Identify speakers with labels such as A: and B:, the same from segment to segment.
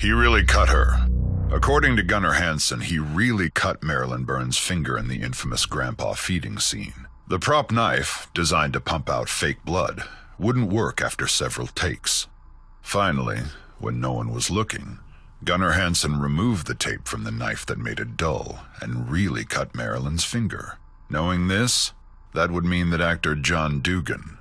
A: He really cut her. According to Gunnar Hansen, he really cut Marilyn Burns' finger in the infamous grandpa feeding scene. The prop knife, designed to pump out fake blood, wouldn't work after several takes. Finally, when no one was looking, Gunnar Hansen removed the tape from the knife that made it dull and really cut Marilyn's finger. Knowing this, that would mean that actor John Dugan,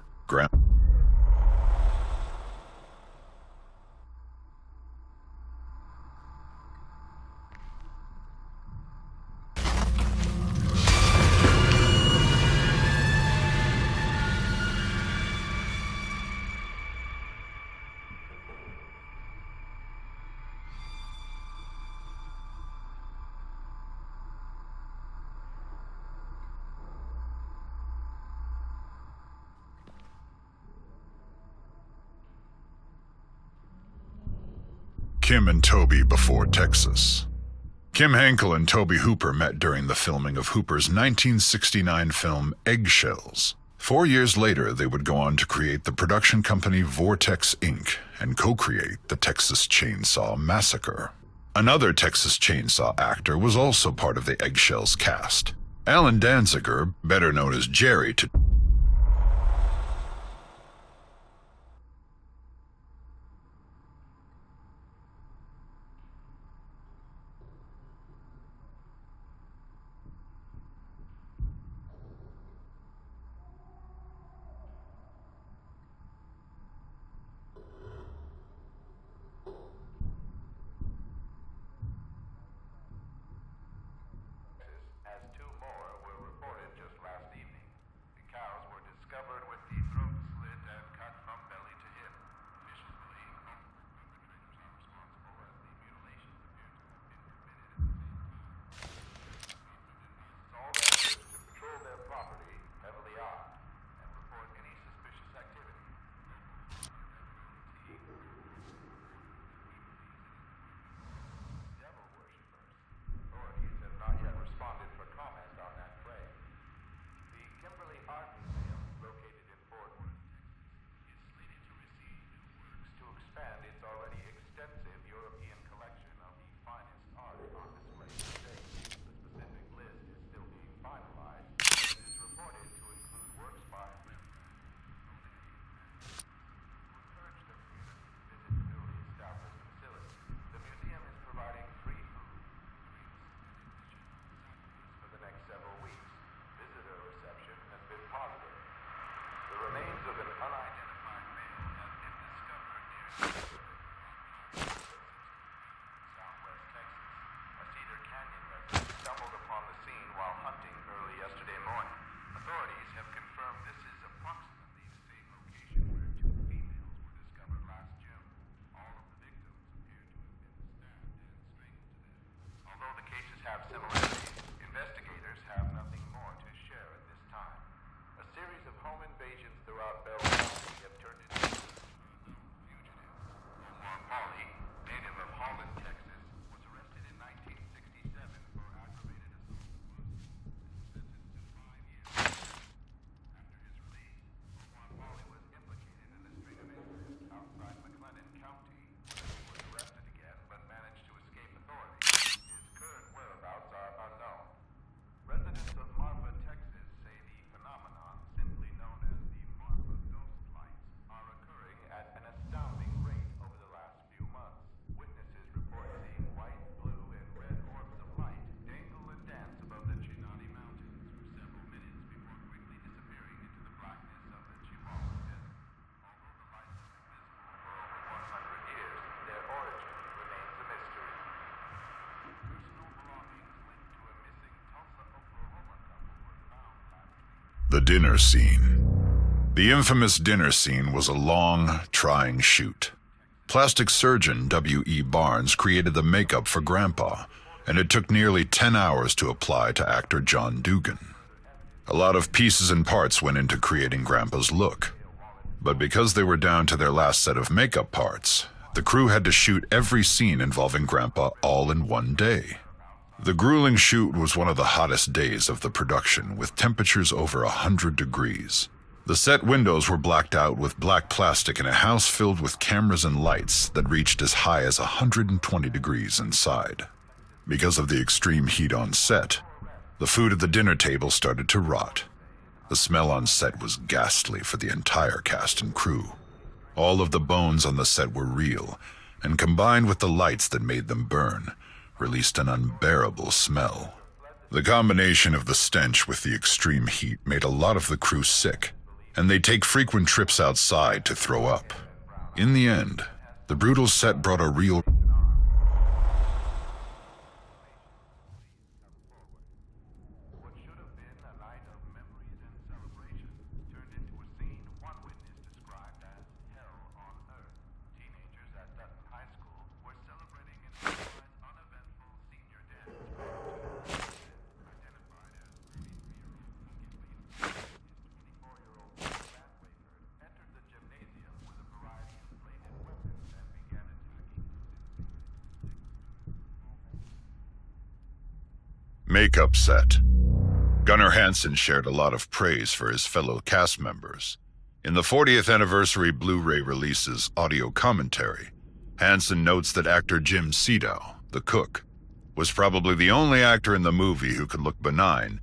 A: Kim and Toby before Texas. Kim Henkel and Toby Hooper met during the filming of Hooper's 1969 film Eggshells. 4 years later, they would go on to create the production company Vortex Inc. and co-create the Texas Chainsaw Massacre. Another Texas Chainsaw actor was also part of the Eggshells cast. Alan Danziger, better known as Jerry to
B: have similarities, investigators have nothing more to share at this time. A series of home invasions throughout Bell County have turned into fugitives. Omar Pauly, native of Holland, Texas, was arrested in 1967 for aggravated assault and sentenced to 5 years. After his release, Omar Pauly was implicated in a string of incidents outside McLennan County. He was arrested again, but managed to escape authorities. Whereabouts are unknown. Residents of Marfa, Texas say the phenomenon, simply known as the Marfa ghost lights, are occurring at an astounding rate over the last few months. Witnesses report seeing white, blue, and red orbs of light dangle and dance above the Chinati Mountains for several minutes before quickly disappearing into the blackness of the Chihuahua Desert. Although the lights have been visible for over 100 years, their origin remains a mystery.
A: The dinner scene. The infamous dinner scene was a long, trying shoot. Plastic surgeon W.E. Barnes created the makeup for Grandpa, and it took nearly 10 hours to apply to actor John Dugan. A lot of pieces and parts went into creating Grandpa's look. But because they were down to their last set of makeup parts, the crew had to shoot every scene involving Grandpa all in one day. The grueling shoot was one of the hottest days of the production, with temperatures over 100 degrees. The set windows were blacked out with black plastic in a house filled with cameras and lights that reached as high as 120 degrees inside. Because of the extreme heat on set, the food at the dinner table started to rot. The smell on set was ghastly for the entire cast and crew. All of the bones on the set were real, and combined with the lights that made them burn, released an unbearable smell. The combination of the stench with the extreme heat made a lot of the crew sick, and they'd take frequent trips outside to throw up. In the end, the brutal set brought a real
B: What should have been a night of memories and celebration turned into a scene one witness described as hell on earth. Teenagers at Dutton High School were celebrating an otherwise uneventful senior dance prior to identified as 33-year-old Lincoln Leader. His 24-year-old Matt Rayford entered the gymnasium with a variety of bladed weapons and began attacking.
A: makeup set. Gunnar Hansen shared a lot of praise for his fellow cast members. In the 40th anniversary Blu-ray release's audio commentary, Hansen notes that actor Jim Sito, the cook, was probably the only actor in the movie who could look benign.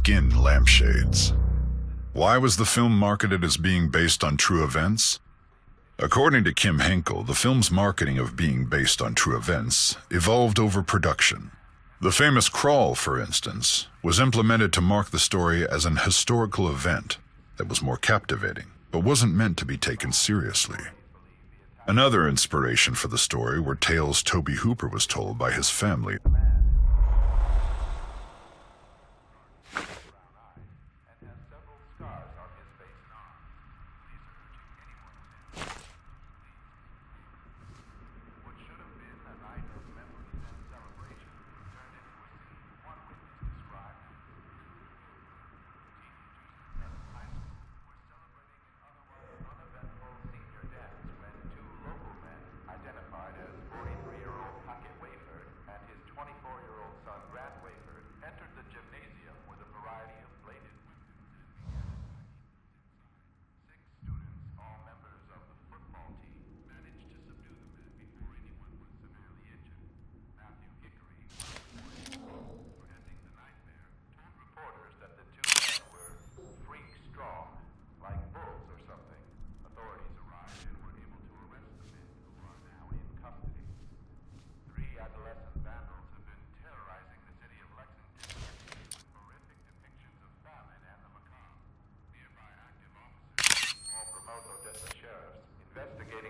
A: skin lampshades. Why was the film marketed as being based on true events? According to Kim Henkel, the film's marketing of being based on true events evolved over production. The famous crawl, for instance, was implemented to mark the story as an historical event that was more captivating, but wasn't meant to be taken seriously. Another inspiration for the story were tales Tobe Hooper was told by his family.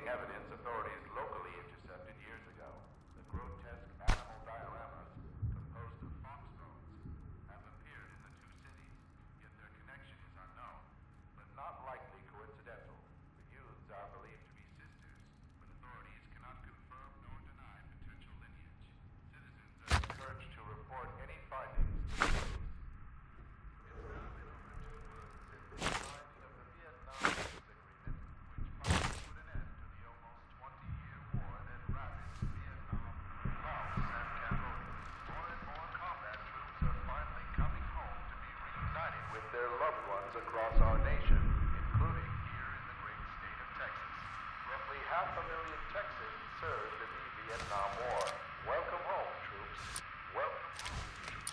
B: Evidence authorities locally intercepted years ago. The grotesque animal dioramas, composed of fox bones, have appeared in the two cities, yet their connection is unknown, but not likely coincidental. The youths are believed to be sisters, but authorities cannot confirm nor deny potential lineage. Citizens are encouraged to report any findings to the police. Across our nation, including here in the great state of Texas. Roughly 500,000 Texans served in the Vietnam War. Welcome home, troops. Welcome home, troops.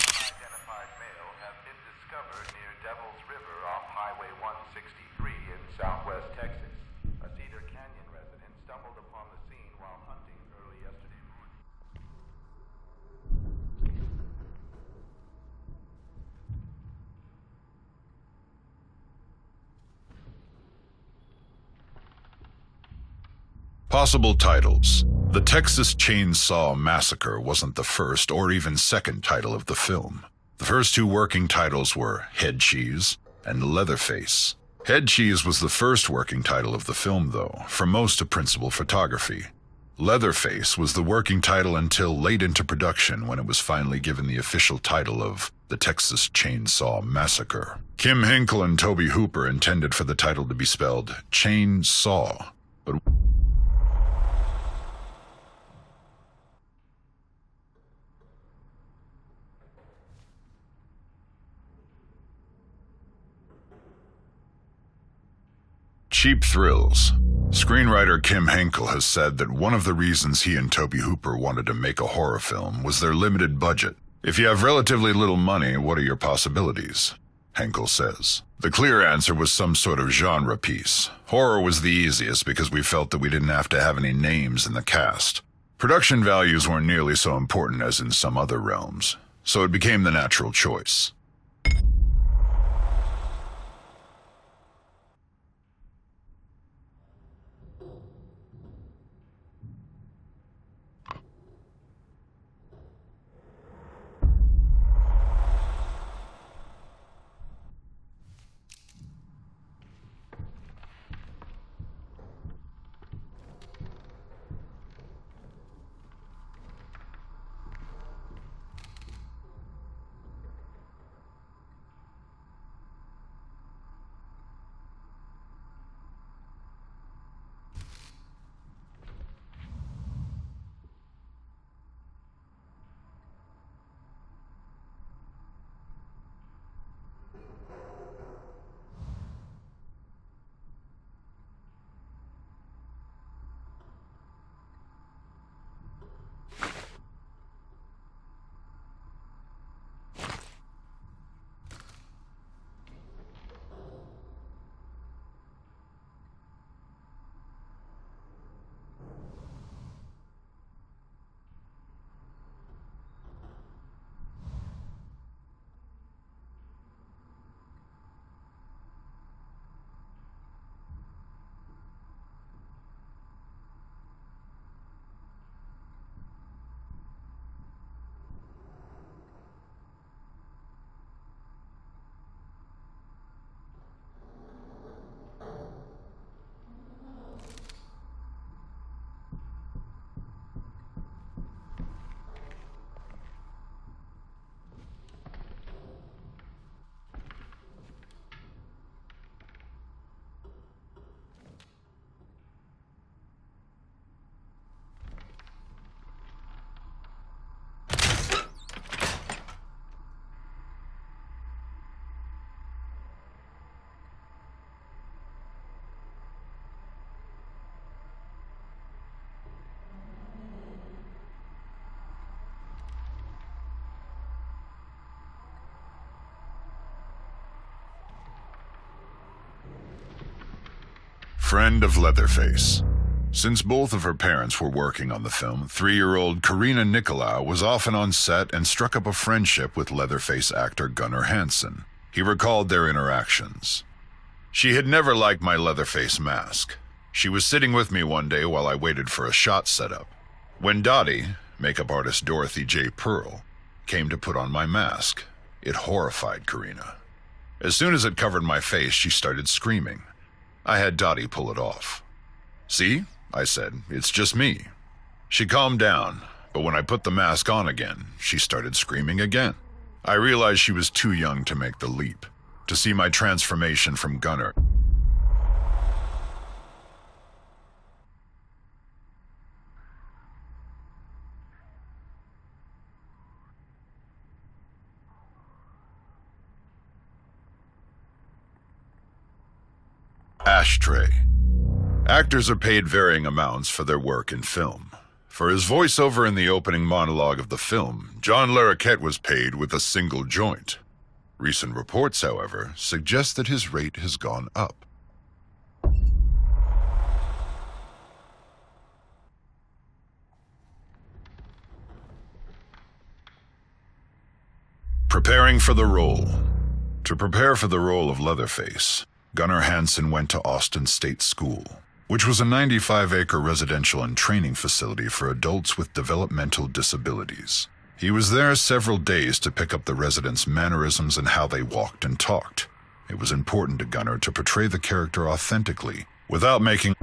B: Unidentified male have been discovered near Devil's River off Highway 163 in southwest Texas. A Cedar Canyon resident stumbled upon the scene while hunting early yesterday morning.
A: Possible titles. The Texas Chainsaw Massacre wasn't the first or even second title of the film. The first two working titles were Head Cheese and Leatherface. Head Cheese was the first working title of the film, though, for most of principal photography. Leatherface was the working title until late into production, when it was finally given the official title of The Texas Chainsaw Massacre. Kim Henkel and Tobe Hooper intended for the title to be spelled Chainsaw, but cheap thrills. Screenwriter Kim Henkel has said that one of the reasons he and Tobe Hooper wanted to make a horror film was their limited budget. If you have relatively little money, what are your possibilities? Henkel says. The clear answer was some sort of genre piece. Horror was the easiest because we felt that we didn't have to have any names in the cast. Production values weren't nearly so important as in some other realms, so it became the natural choice. Friend of Leatherface. Since both of her parents were working on the film, 3-year-old Karina Nicolau was often on set and struck up a friendship with Leatherface actor Gunnar Hansen. He recalled their interactions. She had never liked my Leatherface mask. She was sitting with me one day while I waited for a shot setup. When Dottie, makeup artist Dorothy J. Pearl, came to put on my mask, it horrified Karina. As soon as it covered my face, she started screaming. I had Dottie pull it off. "See?" I said, "it's just me." She calmed down, but when I put the mask on again, she started screaming again. I realized she was too young to make the leap, to see my transformation from Gunnar. Ashtray. Actors are paid varying amounts for their work in film. For his voiceover in the opening monologue of the film, John Larroquette was paid with a single joint. Recent reports, however, suggest that his rate has gone up. Preparing for the role. To prepare for the role of Leatherface, Gunnar Hansen went to Austin State School, which was a 95-acre residential and training facility for adults with developmental disabilities. He was there several days to pick up the residents' mannerisms and how they walked and talked. It was important to Gunnar to portray the character authentically, without making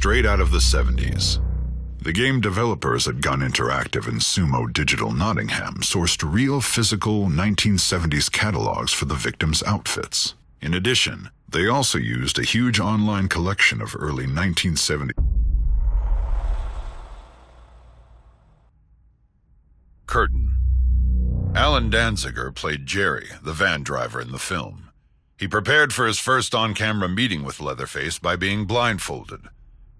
A: straight out of the 70s. The game developers at Gun Interactive and Sumo Digital Nottingham sourced real physical 1970s catalogs for the victims' outfits. In addition, they also used a huge online collection of early 1970s. curtain. Alan Danziger played Jerry, the van driver in the film. He prepared for his first on-camera meeting with Leatherface by being blindfolded.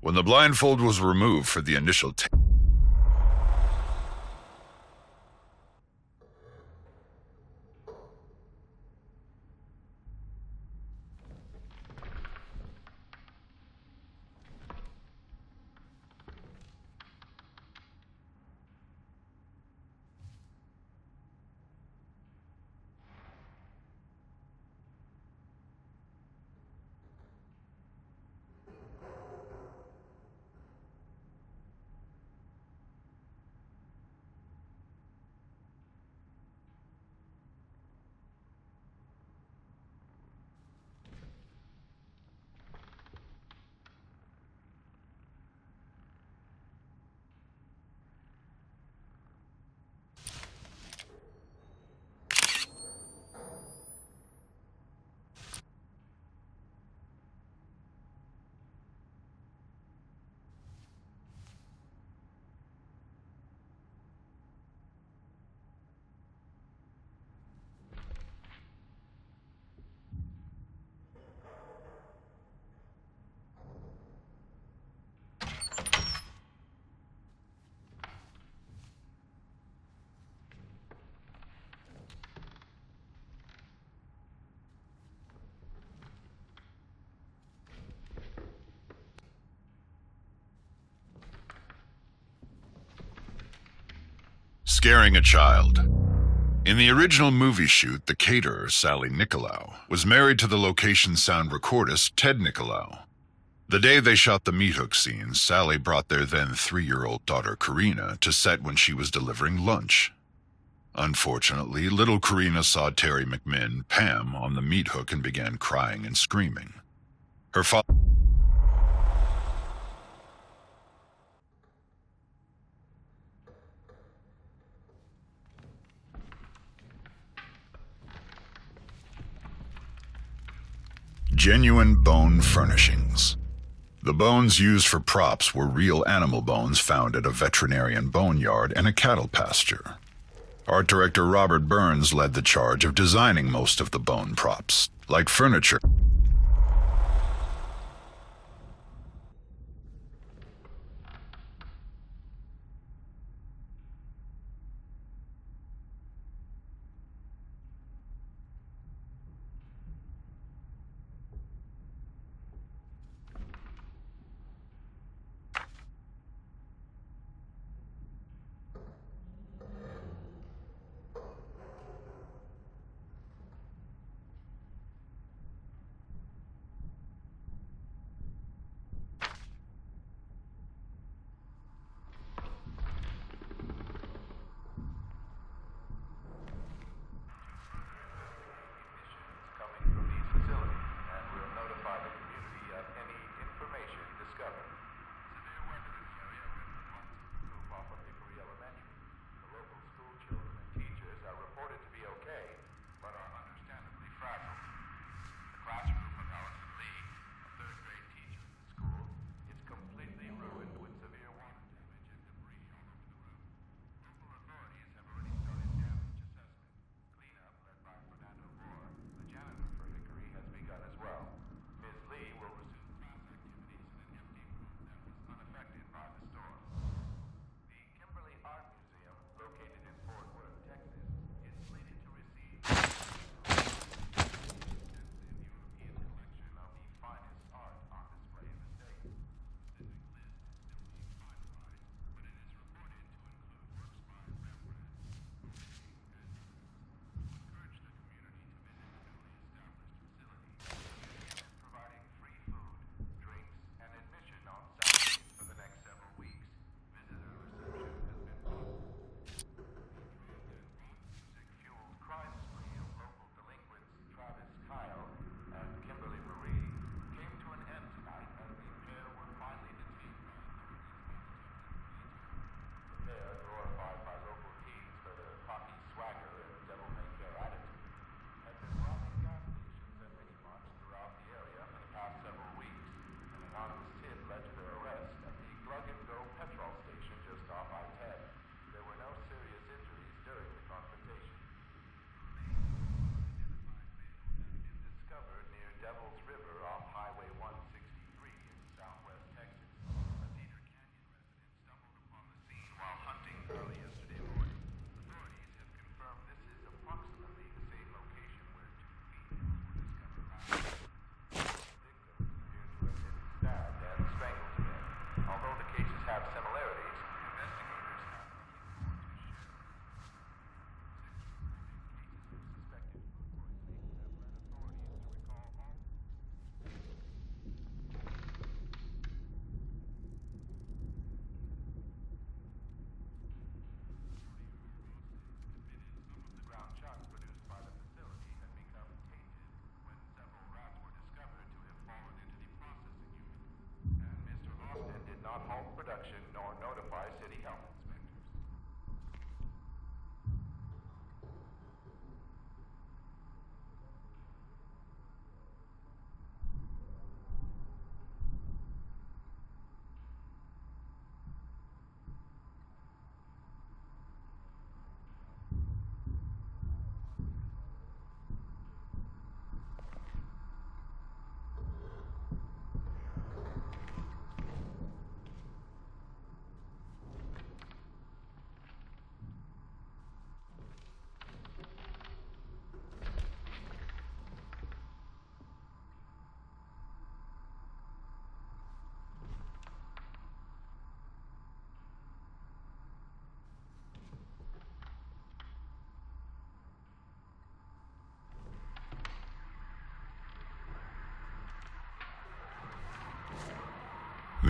A: When the blindfold was removed for the initial take, scaring a child. In the original movie shoot, the caterer, Sally Nicolau, was married to the location sound recordist, Ted Nicolau. The day they shot the meat hook scenes, Sally brought their then 3-year-old daughter, Karina, to set when she was delivering lunch. Unfortunately, little Karina saw Terry McMinn, Pam, on the meat hook and began crying and screaming. Her father... Genuine bone furnishings. The bones used for props were real animal bones found at a veterinarian boneyard and a cattle pasture. Art director Robert Burns led the charge of designing most of the bone props, like furniture.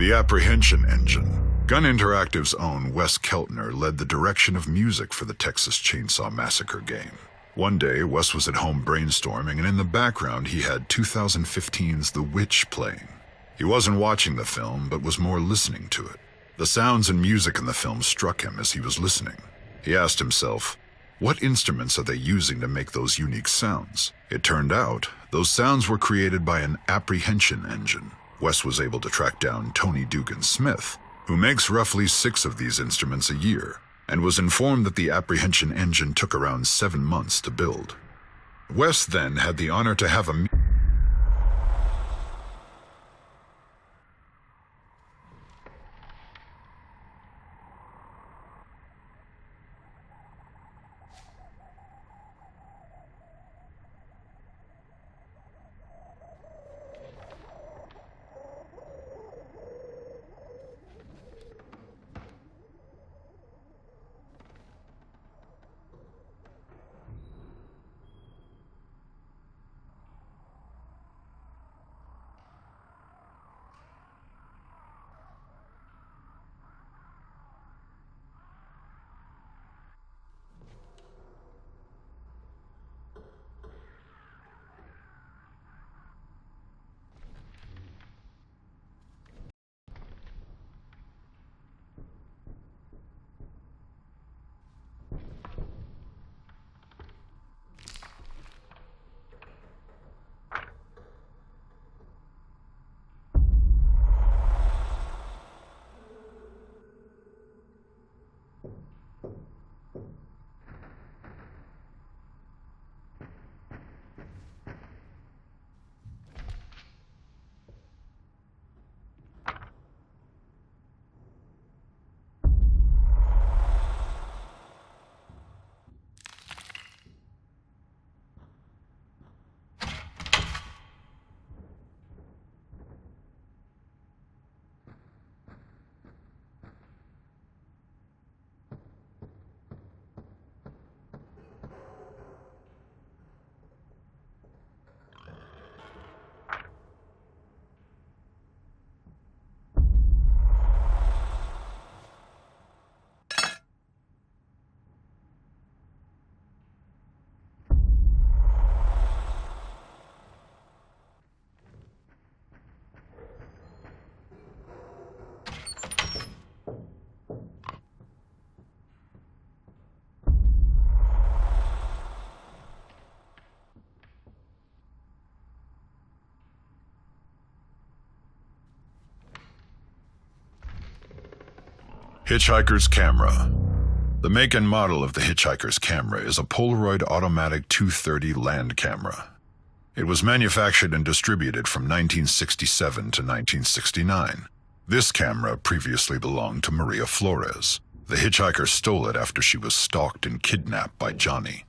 A: The apprehension engine. Gun Interactive's own Wes Keltner led the direction of music for the Texas Chainsaw Massacre game. One day, Wes was at home brainstorming, and in the background he had 2015's The Witch playing. He wasn't watching the film, but was more listening to it. The sounds and music in the film struck him as he was listening. He asked himself, what instruments are they using to make those unique sounds? It turned out, those sounds were created by an apprehension engine. Wes was able to track down Tony Dugan Smith, who makes roughly 6 of these instruments a year, and was informed that the apprehension engine took around 7 months to build. Wes then had the honor to have a Hitchhiker's camera. The make and model of the Hitchhiker's camera is a Polaroid automatic 230 land camera. It was manufactured and distributed from 1967 to 1969. This camera previously belonged to Maria Flores. The hitchhiker stole it after she was stalked and kidnapped by Johnny.